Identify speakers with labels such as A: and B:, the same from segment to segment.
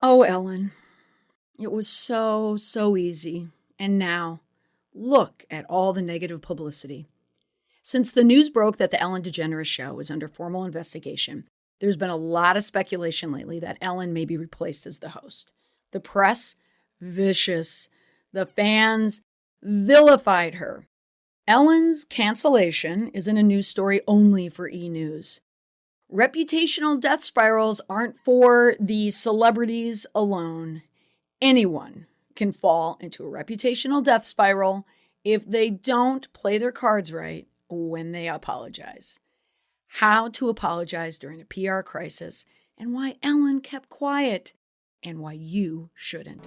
A: Oh, Ellen, it was so easy. And now, look at all the negative publicity. Since the news broke that the Ellen Degeneres Show is under formal investigation, there's been a lot of speculation lately that Ellen may be replaced as the host. The press, vicious. The fans vilified her. Ellen's cancellation isn't a news story only for E! News. Reputational death spirals aren't for the celebrities alone. Anyone can fall into a reputational death spiral if they don't play their cards right when they apologize. How to apologize during a PR crisis, and why Ellen kept quiet, and why you shouldn't.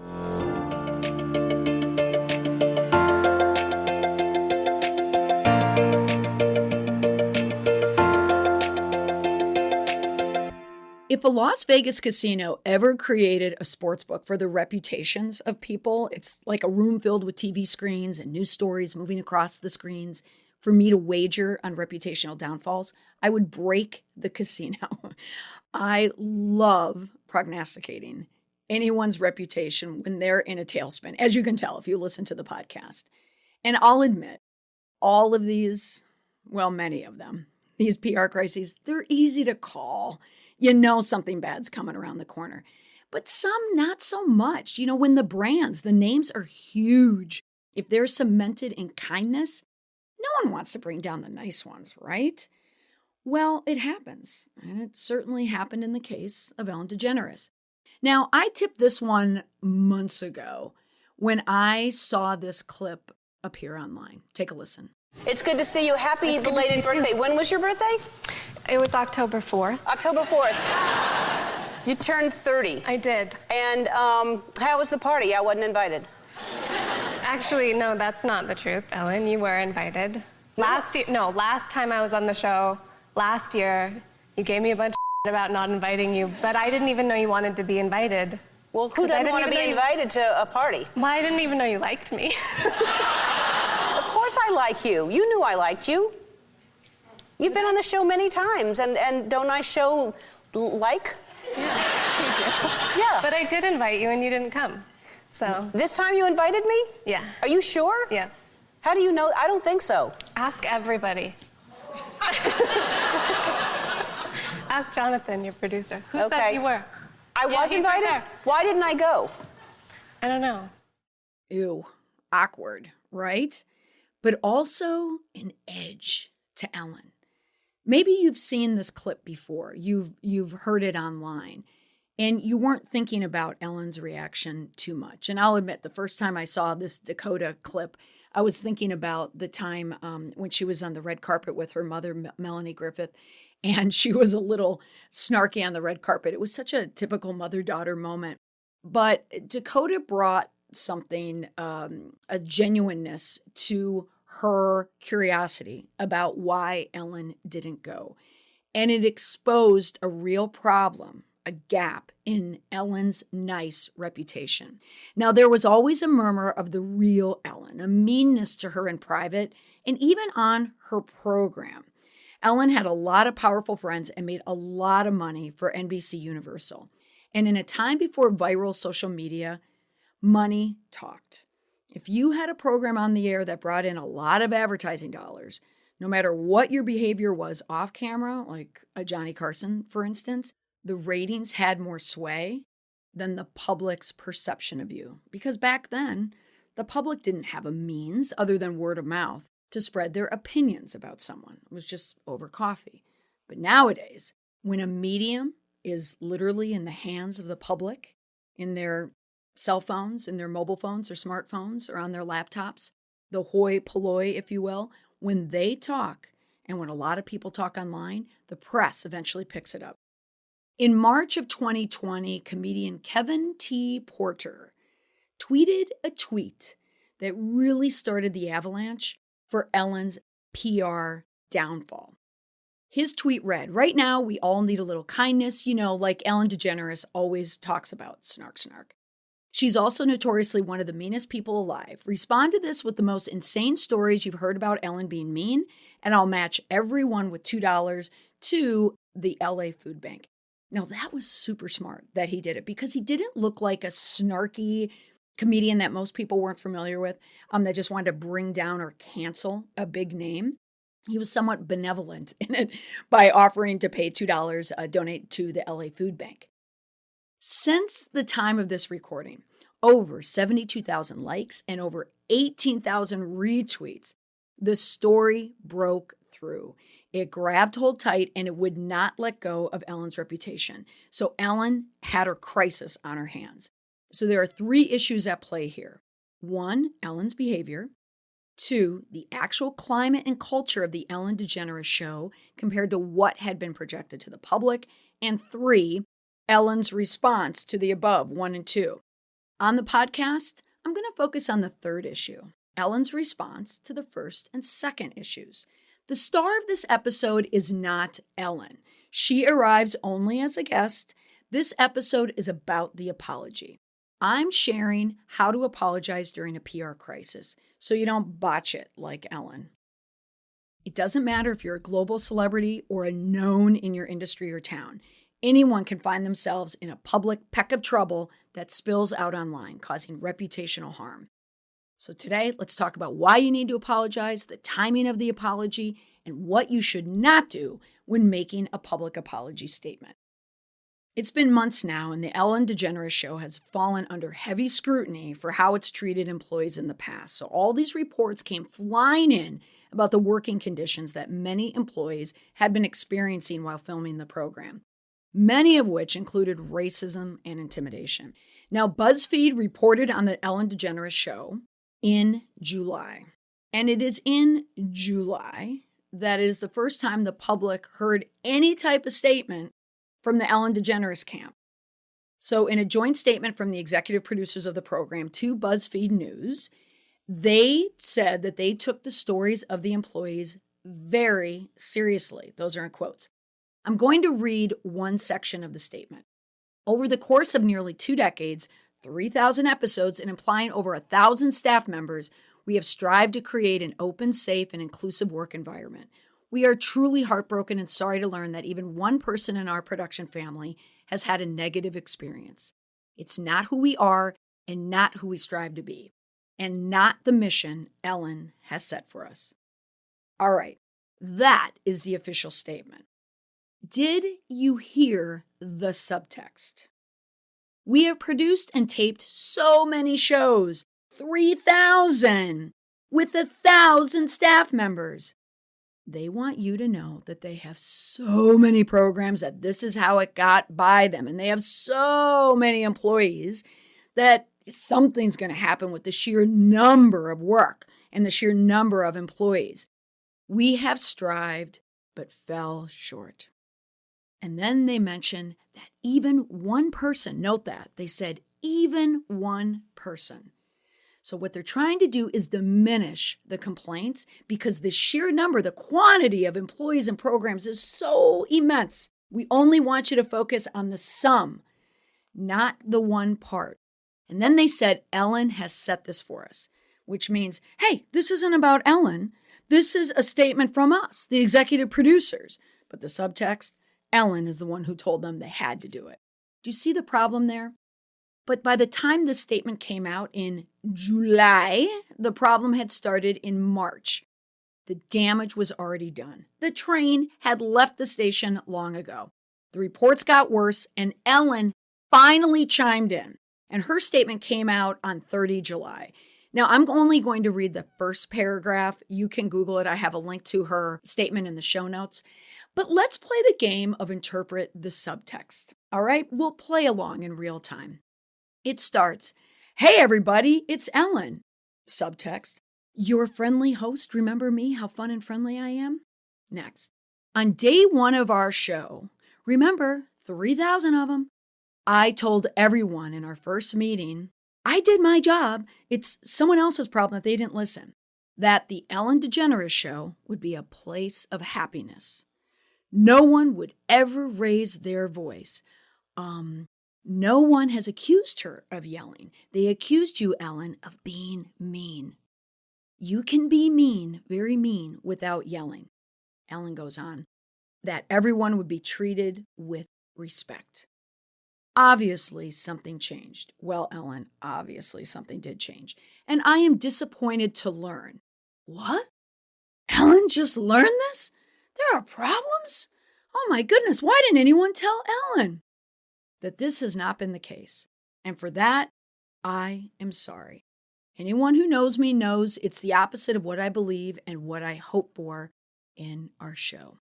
A: If a Las Vegas casino ever created a sports book for the reputations of people, it's like a room filled with TV screens and news stories moving across the screens for me to wager on reputational downfalls, I would break the casino. I love prognosticating anyone's reputation when they're in a tailspin, as you can tell if you listen to the podcast. And I'll admit, all of these, well, many of them, these PR crises, they're easy to call. You know something bad's coming around the corner. But some not so much. You know, when the brands, the names are huge, if they're cemented in kindness, no one wants to bring down the nice ones, right? Well, it happens. And it certainly happened in the case of Ellen Degeneres. Now, I tipped this one months ago when I saw this clip appear online. Take a listen.
B: It's good to see you. Happy belated birthday. When was your birthday?
C: It was October 4th.
B: October 4th. You turned 30.
C: I did.
B: And how was the party? I wasn't invited.
C: Actually, no, that's not the truth, Ellen. You were invited. Last time I was on the show, last year, you gave me a bunch of about not inviting you, but I didn't even know you wanted to be invited.
B: Well, who doesn't want to be invited to a party?
C: Well, I didn't even know you liked me.
B: Of course I like you. You knew I liked you. You've been on the show many times, and don't I show like?
C: Yeah, you do.
B: Yeah.
C: But I did invite you, and you didn't come. So.
B: This time you invited me?
C: Yeah.
B: Are you sure?
C: Yeah.
B: How do you know? I don't think so.
C: Ask everybody. Ask Jonathan, your producer. Who said you were?
B: I was invited?
C: Right.
B: Why didn't I go?
C: I don't know.
A: Ew, awkward, right? But also an edge to Ellen. Maybe you've seen this clip before. You've heard it online. And you weren't thinking about Ellen's reaction too much. And I'll admit, the first time I saw this Dakota clip, I was thinking about the time when she was on the red carpet with her mother, Melanie Griffith, and she was a little snarky on the red carpet. It was such a typical mother-daughter moment. But Dakota brought something, a genuineness to her curiosity about why Ellen didn't go. And it exposed a real problem, a gap in Ellen's nice reputation. Now, there was always a murmur of the real Ellen, a meanness to her in private, and even on her program. Ellen had a lot of powerful friends and made a lot of money for NBC Universal. And in a time before viral social media, money talked. If you had a program on the air that brought in a lot of advertising dollars, no matter what your behavior was off camera, like a Johnny Carson, for instance, the ratings had more sway than the public's perception of you. Because back then, the public didn't have a means other than word of mouth to spread their opinions about someone. It was just over coffee. But nowadays, when a medium is literally in the hands of the public, in their cell phones, in their mobile phones or smartphones or on their laptops, the hoi polloi, if you will, when they talk, and when a lot of people talk online, the press eventually picks it up. In March of 2020, comedian Kevin T. Porter tweeted a tweet that really started the avalanche for Ellen's PR downfall. His tweet read, "Right now, we all need a little kindness, like Ellen DeGeneres always talks about, snark, snark. She's also notoriously one of the meanest people alive. Respond to this with the most insane stories you've heard about Ellen being mean, and I'll match every one with $2 to the LA Food Bank." Now, that was super smart that he did it because he didn't look like a snarky comedian that most people weren't familiar with, that just wanted to bring down or cancel a big name. He was somewhat benevolent in it by offering to pay $2, donate to the LA Food Bank. Since the time of this recording, over 72,000 likes and over 18,000 retweets, the story broke through. It grabbed hold tight and it would not let go of Ellen's reputation. So Ellen had her crisis on her hands. So there are 3 issues at play here. 1, Ellen's behavior. 2, the actual climate and culture of the Ellen Degeneres Show compared to what had been projected to the public. And 3, Ellen's response to the above, 1 and 2. On the podcast, I'm going to focus on the 3rd issue, Ellen's response to the 1st and 2nd issues. The star of this episode is not Ellen. She arrives only as a guest. This episode is about the apology. I'm sharing how to apologize during a PR crisis so you don't botch it like Ellen. It doesn't matter if you're a global celebrity or a known in your industry or town. Anyone can find themselves in a public peck of trouble that spills out online, causing reputational harm. So today, let's talk about why you need to apologize, the timing of the apology, and what you should not do when making a public apology statement. It's been months now, and the Ellen Degeneres Show has fallen under heavy scrutiny for how it's treated employees in the past. So all these reports came flying in about the working conditions that many employees had been experiencing while filming the program, many of which included racism and intimidation. Now, BuzzFeed reported on the Ellen Degeneres Show in July, and it is in July that it is the first time the public heard any type of statement from the Ellen Degeneres camp. So in a joint statement from the executive producers of the program to BuzzFeed News, they said that they took the stories of the employees very seriously. Those are in quotes. I'm going to read one section of the statement. Over the course of nearly 2 decades, 3,000 episodes, and employing over 1,000 staff members, we have strived to create an open, safe, and inclusive work environment. We are truly heartbroken and sorry to learn that even one person in our production family has had a negative experience. It's not who we are and not who we strive to be, and not the mission Ellen has set for us. All right, that is the official statement. Did you hear the subtext? We have produced and taped so many shows, 3,000, with 1,000 staff members. They want you to know that they have so many programs that this is how it got by them. And they have so many employees that something's going to happen with the sheer number of work and the sheer number of employees. We have strived, but fell short. And then they mention that even one person, note that, they said even one person. So what they're trying to do is diminish the complaints because the sheer number, the quantity of employees and programs is so immense. We only want you to focus on the sum, not the one part. And then they said, Ellen has set this for us, which means, hey, this isn't about Ellen. This is a statement from us, the executive producers. But the subtext, Ellen is the one who told them they had to do it. Do you see the problem there? But by the time this statement came out in July, the problem had started in March. The damage was already done. The train had left the station long ago. The reports got worse, and Ellen finally chimed in, and her statement came out on 30 July. Now, I'm only going to read the first paragraph. You can Google it. I have a link to her statement in the show notes. But let's play the game of interpret the subtext. All right? We'll play along in real time. It starts, hey, everybody, it's Ellen. Subtext, your friendly host, remember me, how fun and friendly I am? Next, on day 1 of our show, remember, 3,000 of them, I told everyone in our first meeting, I did my job. It's someone else's problem that they didn't listen. That the Ellen Degeneres Show would be a place of happiness. No one would ever raise their voice. No one has accused her of yelling. They accused you, Ellen, of being mean. You can be mean, very mean, without yelling. Ellen goes on, that everyone would be treated with respect. Obviously, something changed. Well, Ellen, obviously something did change. And I am disappointed to learn. What? Ellen just learned this? There are problems? Oh my goodness, why didn't anyone tell Ellen? That this has not been the case. And for that, I am sorry. Anyone who knows me knows it's the opposite of what I believe and what I hope for in our show.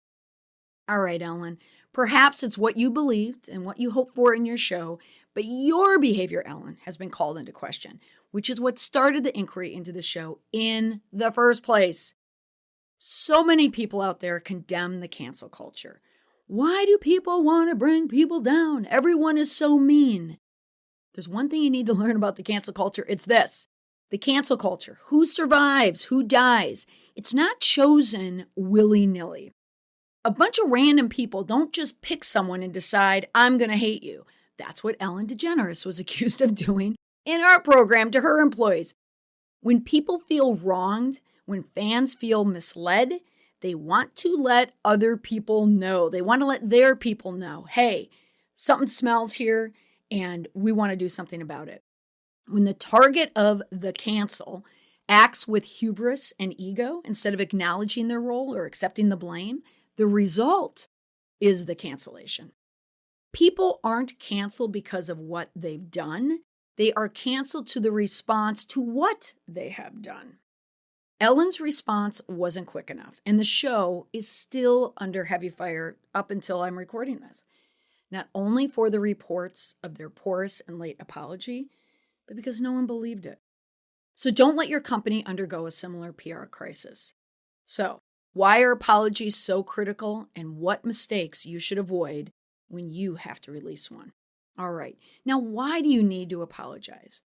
A: All right, Ellen, perhaps it's what you believed and what you hoped for in your show, but your behavior, Ellen, has been called into question, which is what started the inquiry into the show in the first place. So many people out there condemn the cancel culture. Why do people want to bring people down? Everyone is so mean. There's one thing you need to learn about the cancel culture. It's this. The cancel culture. Who survives? Who dies? It's not chosen willy-nilly. A bunch of random people don't just pick someone and decide, I'm going to hate you. That's what Ellen Degeneres was accused of doing in our program to her employees. When people feel wronged, when fans feel misled, they want to let other people know. They want to let their people know, hey, something smells here and we want to do something about it. When the target of the cancel acts with hubris and ego instead of acknowledging their role or accepting the blame, the result is the cancellation. People aren't canceled because of what they've done. They are canceled to the response to what they have done. Ellen's response wasn't quick enough, and the show is still under heavy fire up until I'm recording this. Not only for the reports of their porous and late apology, but because no one believed it. So don't let your company undergo a similar PR crisis. So, why are apologies so critical, and what mistakes you should avoid when you have to release one? All right, now why do you need to apologize?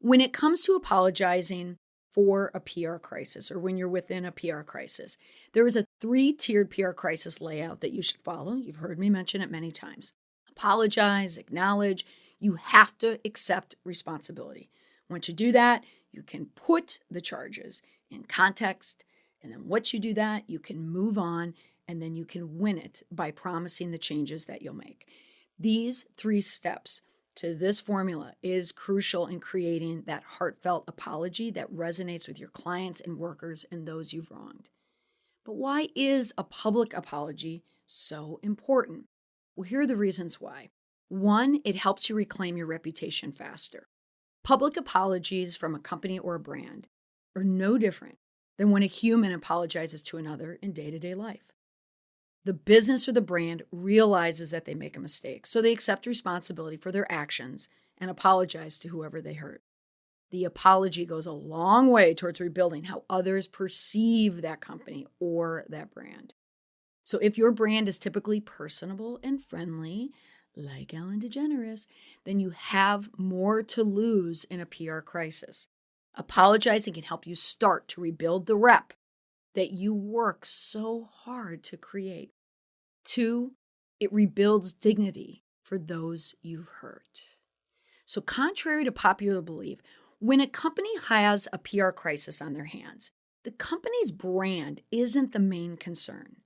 A: When it comes to apologizing for a PR crisis or when you're within a PR crisis, there is a 3-tiered PR crisis layout that you should follow. You've heard me mention it many times. Apologize, acknowledge. You have to accept responsibility. Once you do that, you can put the charges in context. And then once you do that, you can move on and then you can win it by promising the changes that you'll make. These 3 steps to this formula is crucial in creating that heartfelt apology that resonates with your clients and workers and those you've wronged. But why is a public apology so important? Well, here are the reasons why. 1, it helps you reclaim your reputation faster. Public apologies from a company or a brand are no different than when a human apologizes to another in day-to-day life. The business or the brand realizes that they make a mistake, so they accept responsibility for their actions and apologize to whoever they hurt. The apology goes a long way towards rebuilding how others perceive that company or that brand. So if your brand is typically personable and friendly, like Ellen Degeneres, then you have more to lose in a PR crisis. Apologizing can help you start to rebuild the rep that you work so hard to create. 2, it rebuilds dignity for those you've hurt. So contrary to popular belief, when a company has a PR crisis on their hands, the company's brand isn't the main concern.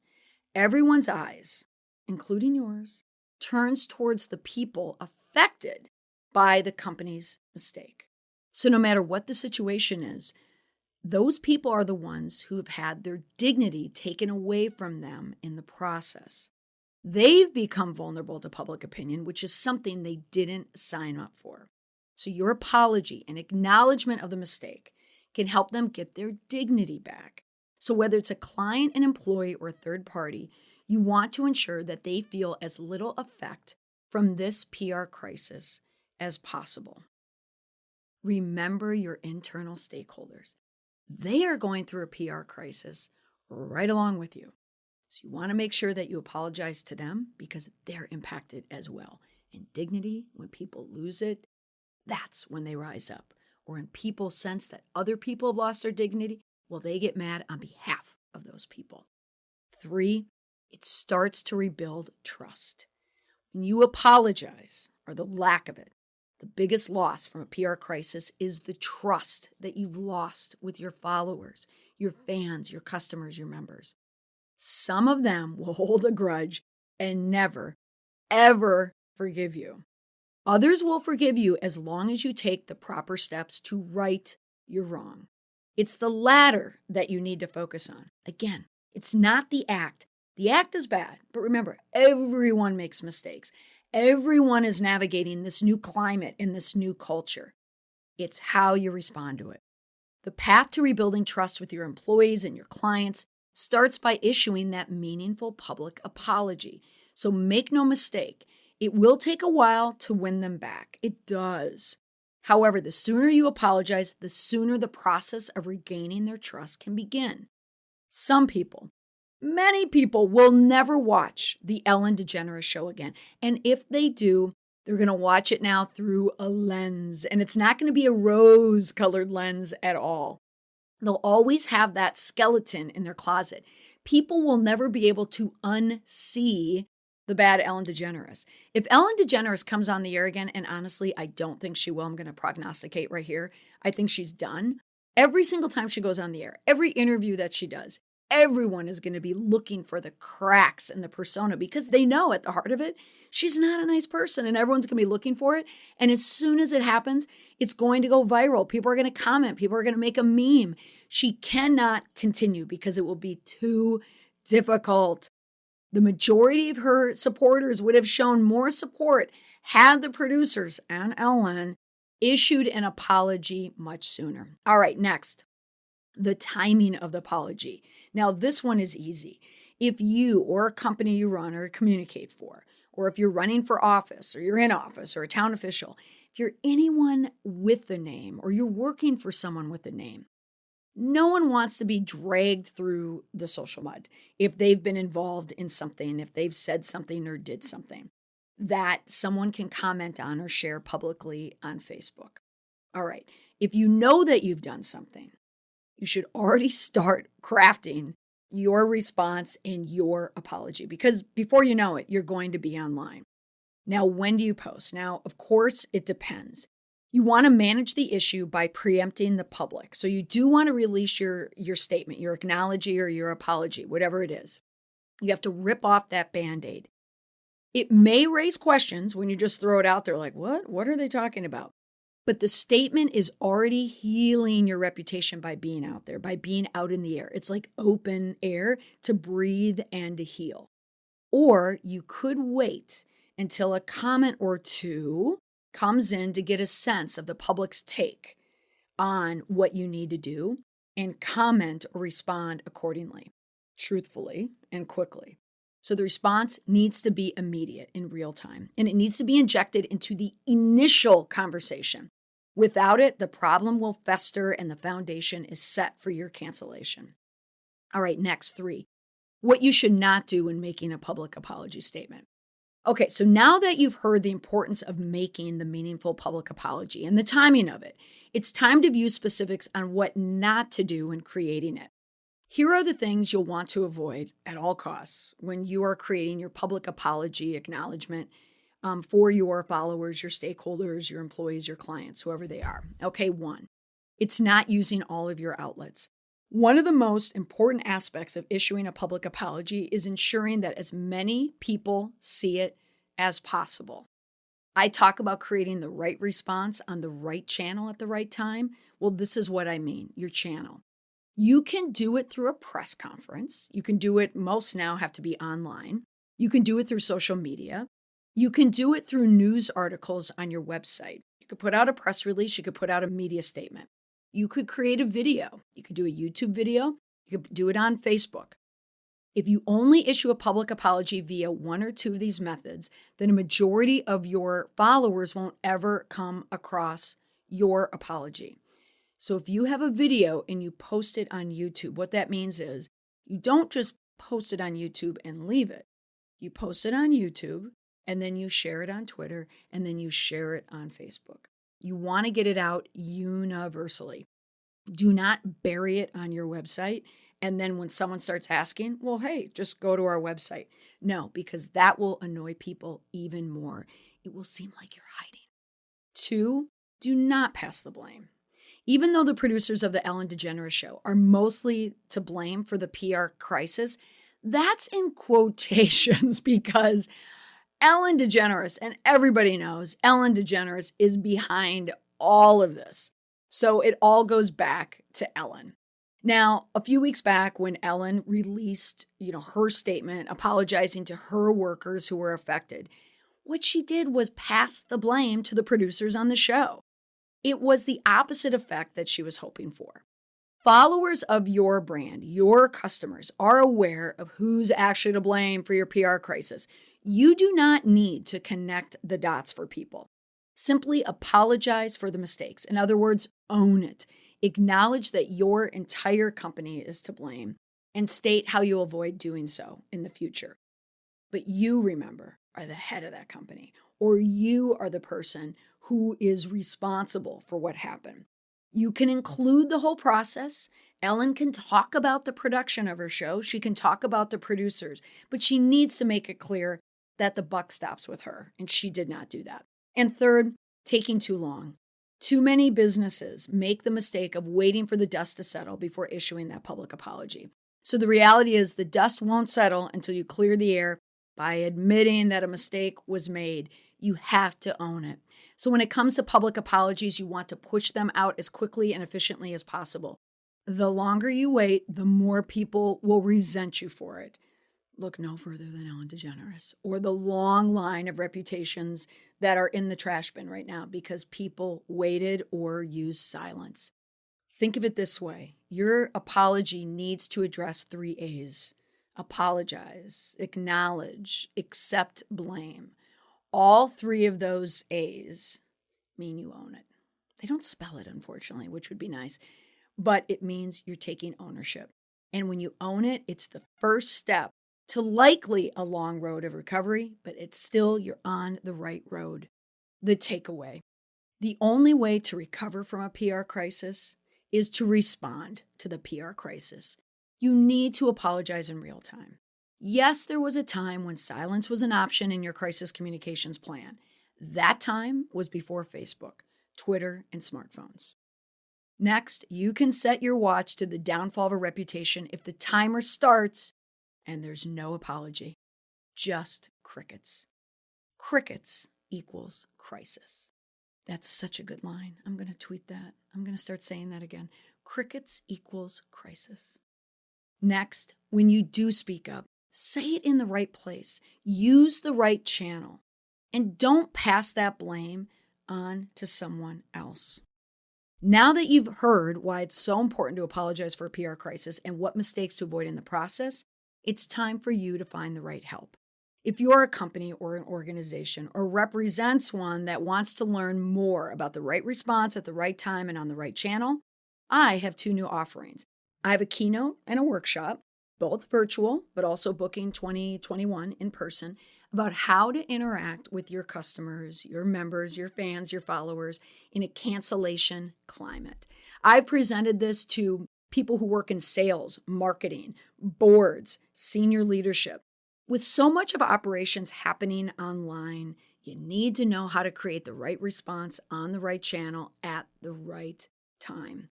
A: Everyone's eyes, including yours, turns towards the people affected by the company's mistake. So no matter what the situation is, those people are the ones who have had their dignity taken away from them in the process. They've become vulnerable to public opinion, which is something they didn't sign up for. So your apology and acknowledgement of the mistake can help them get their dignity back. So whether it's a client, an employee, or a third party, you want to ensure that they feel as little effect from this PR crisis as possible. Remember your internal stakeholders. They are going through a PR crisis right along with you. So you want to make sure that you apologize to them because they're impacted as well. And dignity, when people lose it, that's when they rise up. Or when people sense that other people have lost their dignity, well, they get mad on behalf of those people. 3, it starts to rebuild trust. When you apologize, or the lack of it, the biggest loss from a PR crisis is the trust that you've lost with your followers, your fans, your customers, your members. Some of them will hold a grudge and never ever forgive you. Others will forgive you as long as you take the proper steps to right your wrong. It's the latter that you need to focus on. Again, it's not the act. The act is bad, but remember, everyone makes mistakes. Everyone is navigating this new climate in this new culture. It's how you respond to it. The path to rebuilding trust with your employees and your clients starts by issuing that meaningful public apology. So make no mistake, it will take a while to win them back. It does. However, the sooner you apologize, the sooner the process of regaining their trust can begin. Some people, many people, will never watch the Ellen Degeneres Show again. And if they do, they're going to watch it now through a lens. And it's not going to be a rose-colored lens at all. They'll always have that skeleton in their closet. People will never be able to unsee the bad Ellen DeGeneres. If Ellen DeGeneres comes on the air again, and honestly, I don't think she will. I'm going to prognosticate right here. I think she's done. Every single time she goes on the air, every interview that she does, everyone is going to be looking for the cracks in the persona because they know at the heart of it, she's not a nice person and everyone's going to be looking for it. And as soon as it happens, it's going to go viral. People are going to comment. People are going to make a meme. She cannot continue because it will be too difficult. The majority of her supporters would have shown more support had the producers and Ellen issued an apology much sooner. All right, next, the timing of the apology. Now, this one is easy. If you or a company you run or communicate for, or if you're running for office or you're in office or a town official, if you're anyone with a name or you're working for someone with a name, no one wants to be dragged through the social mud if they've been involved in something, if they've said something or did something that someone can comment on or share publicly on Facebook. All right, if you know that you've done something, you should already start crafting your response and your apology because before you know it, you're going to be online. Now, when do you post? Now, of course, it depends. You want to manage the issue by preempting the public. So you do want to release your statement, your acknowledgement or your apology, whatever it is. You have to rip off that Band-Aid. It may raise questions when you just throw it out there like, what? What are they talking about? But the statement is already healing your reputation by being out there, by being out in the air. It's like open air to breathe and to heal. Or you could wait until a comment or two comes in to get a sense of the public's take on what you need to do and comment or respond accordingly, truthfully and quickly. So the response needs to be immediate in real time, and it needs to be injected into the initial conversation. Without it, the problem will fester and the foundation is set for your cancellation. All right, next 3. What you should not do when making a public apology statement. Okay, so now that you've heard the importance of making the meaningful public apology and the timing of it, it's time to view specifics on what not to do in creating it. Here are the things you'll want to avoid at all costs when you are creating your public apology acknowledgement for your followers, your stakeholders, your employees, your clients, whoever they are. Okay, 1, it's not using all of your outlets. One of the most important aspects of issuing a public apology is ensuring that as many people see it as possible. I talk about creating the right response on the right channel at the right time. Well, this is what I mean, your channel. You can do it through a press conference. You can do it, most now have to be online. You can do it through social media. You can do it through news articles on your website. You could put out a press release. You could put out a media statement. You could create a video. You could do a YouTube video. You could do it on Facebook. If you only issue a public apology via 1 or 2 of these methods, then a majority of your followers won't ever come across your apology. So if you have a video and you post it on YouTube, what that means is you don't just post it on YouTube and leave it. You post it on YouTube and then you share it on Twitter and then you share it on Facebook. You want to get it out universally. Do not bury it on your website. And then when someone starts asking, well, hey, just go to our website. No, because that will annoy people even more. It will seem like you're hiding. 2, do not pass the blame. Even though the producers of the Ellen Degeneres Show are mostly to blame for the PR crisis, that's in quotations because Ellen DeGeneres, and everybody knows Ellen DeGeneres is behind all of this. So it all goes back to Ellen. Now, a few weeks back when Ellen released, her statement apologizing to her workers who were affected, what she did was pass the blame to the producers on the show. It was the opposite effect that she was hoping for. Followers of your brand, your customers, are aware of who's actually to blame for your PR crisis. You do not need to connect the dots for people. Simply apologize for the mistakes. In other words, own it. Acknowledge that your entire company is to blame and state how you'll avoid doing so in the future. But you, remember, are the head of that company, or you are the person who is responsible for what happened. You can include the whole process. Ellen can talk about the production of her show. She can talk about the producers, but she needs to make it clear that the buck stops with her, and she did not do that. And third, taking too long. Too many businesses make the mistake of waiting for the dust to settle before issuing that public apology. So the reality is the dust won't settle until you clear the air by admitting that a mistake was made. You have to own it. So when it comes to public apologies, you want to push them out as quickly and efficiently as possible. The longer you wait, the more people will resent you for it. Look no further than Ellen DeGeneres or the long line of reputations that are in the trash bin right now because people waited or used silence. Think of it this way. Your apology needs to address 3 A's. Apologize, acknowledge, accept blame. All 3 of those A's mean you own it. They don't spell it, unfortunately, which would be nice, but it means you're taking ownership. And when you own it, it's the first step to likely a long road of recovery, but it's still you're on the right road. The takeaway. The only way to recover from a PR crisis is to respond to the PR crisis. You need to apologize in real time. Yes, there was a time when silence was an option in your crisis communications plan. That time was before Facebook, Twitter, and smartphones. Next, you can set your watch to the downfall of a reputation if the timer starts and there's no apology, just crickets. Crickets equals crisis. That's such a good line. I'm going to tweet that. I'm going to start saying that again. Crickets equals crisis. Next, when you do speak up, say it in the right place. Use the right channel. And don't pass that blame on to someone else. Now that you've heard why it's so important to apologize for a PR crisis and what mistakes to avoid in the process, it's time for you to find the right help. If you're a company or an organization or represents one that wants to learn more about the right response at the right time and on the right channel, I have 2 new offerings. I have a keynote and a workshop, both virtual, but also booking 2021 in person, about how to interact with your customers, your members, your fans, your followers in a cancellation climate. I've presented this to people who work in sales, marketing, boards, senior leadership. With so much of operations happening online, you need to know how to create the right response on the right channel at the right time.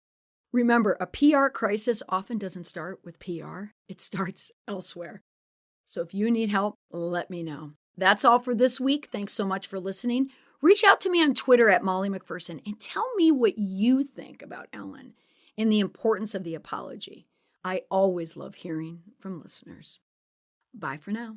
A: Remember, a PR crisis often doesn't start with PR. It starts elsewhere. So if you need help, let me know. That's all for this week. Thanks so much for listening. Reach out to me on Twitter at Molly McPherson and tell me what you think about Ellen and the importance of the apology. I always love hearing from listeners. Bye for now.